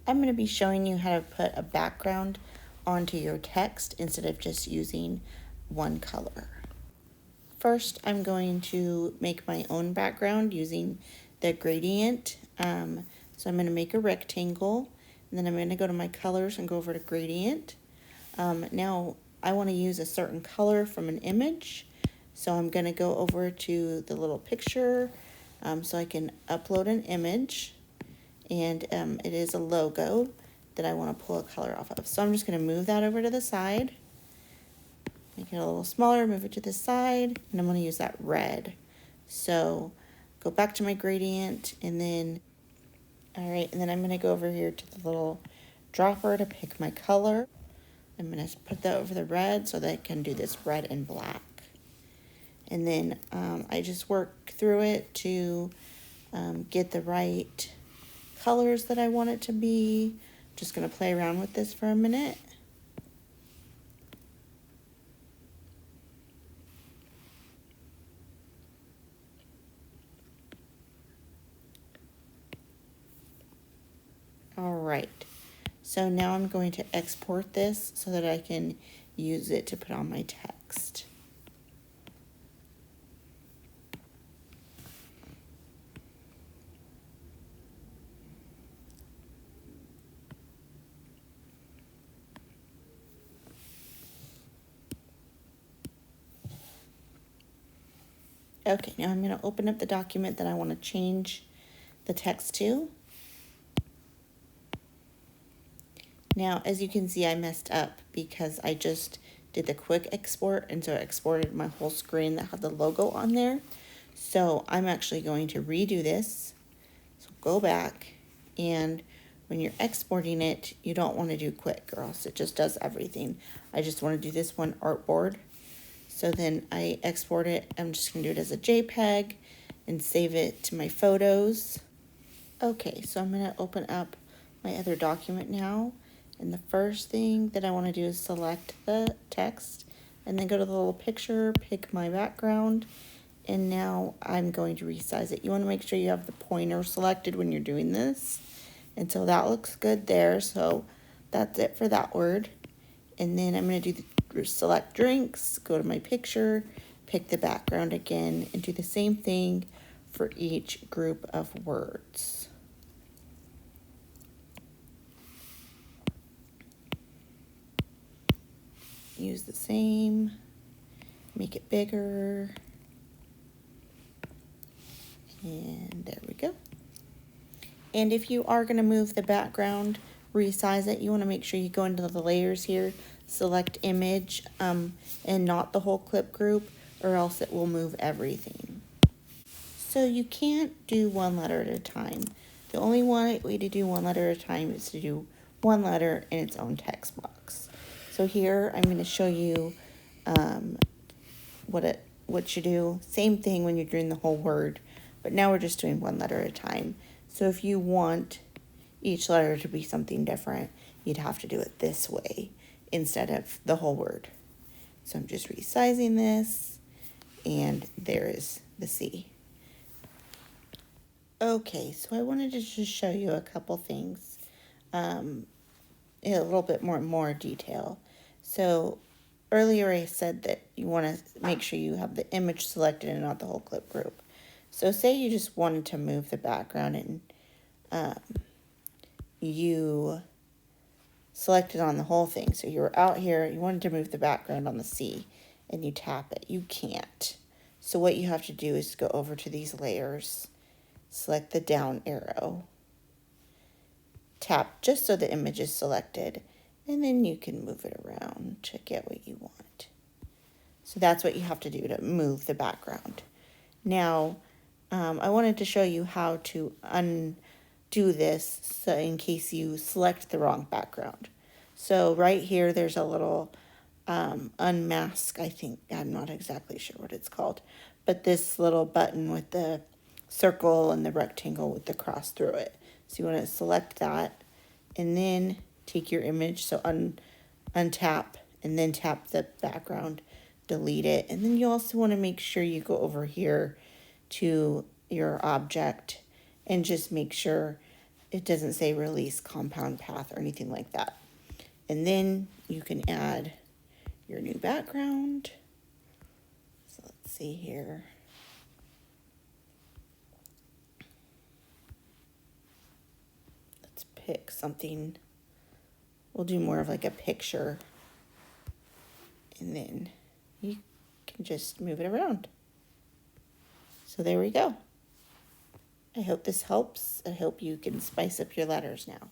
I'm going to be showing you how to put a background onto your text instead of just using one color. First, I'm going to make my own background using the gradient. So I'm going to make a rectangle, and then I'm going to go to my colors and go over to gradient. Now I want to use a certain color from an image, so I'm going to go over to the little picture so I can upload an image, and it is a logo that I want to pull a color off of. So I'm just going to move that over to the side, make it a little smaller, move it to the side, and I'm going to use that red. So go back to my gradient, and then, all right, and then I'm going to go over here to the little dropper to pick my color. I'm going to put that over the red so that I can do this red and black. And then I just work through it to get the right colors that I want it to be. Just going to play around with this for a minute. All right. So now I'm going to export this so that I can use it to put on my text. Okay, now I'm going to open up the document that I want to change the text to. Now, as you can see, I messed up because I just did the quick export, and so I exported my whole screen that had the logo on there. So I'm actually going to redo this. So go back, and when you're exporting it, you don't want to do quick or else it just does everything. I just want to do this one artboard. So then I export it. I'm just going to do it as a JPEG and save it to my photos. Okay, so I'm going to open up my other document now. And the first thing that I want to do is select the text and then go to the little picture, pick my background, and now I'm going to resize it. You want to make sure you have the pointer selected when you're doing this. And so that looks good there. So that's it for that word. And then I'm going to do the select drinks, go to my picture, pick the background again, and do the same thing for each group of words. Use the same, make it bigger, and there we go. And if you are going to move the background, resize it, you want to make sure you go into the layers here, select image, and not the whole clip group, or else it will move everything. So you can't do one letter at a time. The only way to do one letter at a time is to do one letter in its own text box. So here I'm going to show you what you do. Same thing when you're doing the whole word, but now we're just doing one letter at a time. So if you want each letter to be something different, you'd have to do it this way instead of the whole word. So I'm just resizing this, and there is the C. Okay, so I wanted to just show you a couple things in a little bit more detail. So earlier I said that you want to make sure you have the image selected and not the whole clip group. So say you just wanted to move the background and you selected on the whole thing. So you were out here, you wanted to move the background on the C, and you tap it. You can't. So what you have to do is go over to these layers, select the down arrow, tap just so the image is selected, and then you can move it around to get what you want. So that's what you have to do to move the background. Now, I wanted to show you how to undo this so in case you select the wrong background. So right here, there's a little unmask, I think. I'm not exactly sure what it's called. But this little button with the circle and the rectangle with the cross through it. So you want to select that and then take your image, so untap and then tap the background, delete it. And then you also want to make sure you go over here to your object and just make sure it doesn't say release compound path or anything like that. And then you can add your new background. So let's see here. Let's pick something. We'll do more of like a picture. And then you can just move it around. So there we go. I hope this helps. I hope you can spice up your letters now.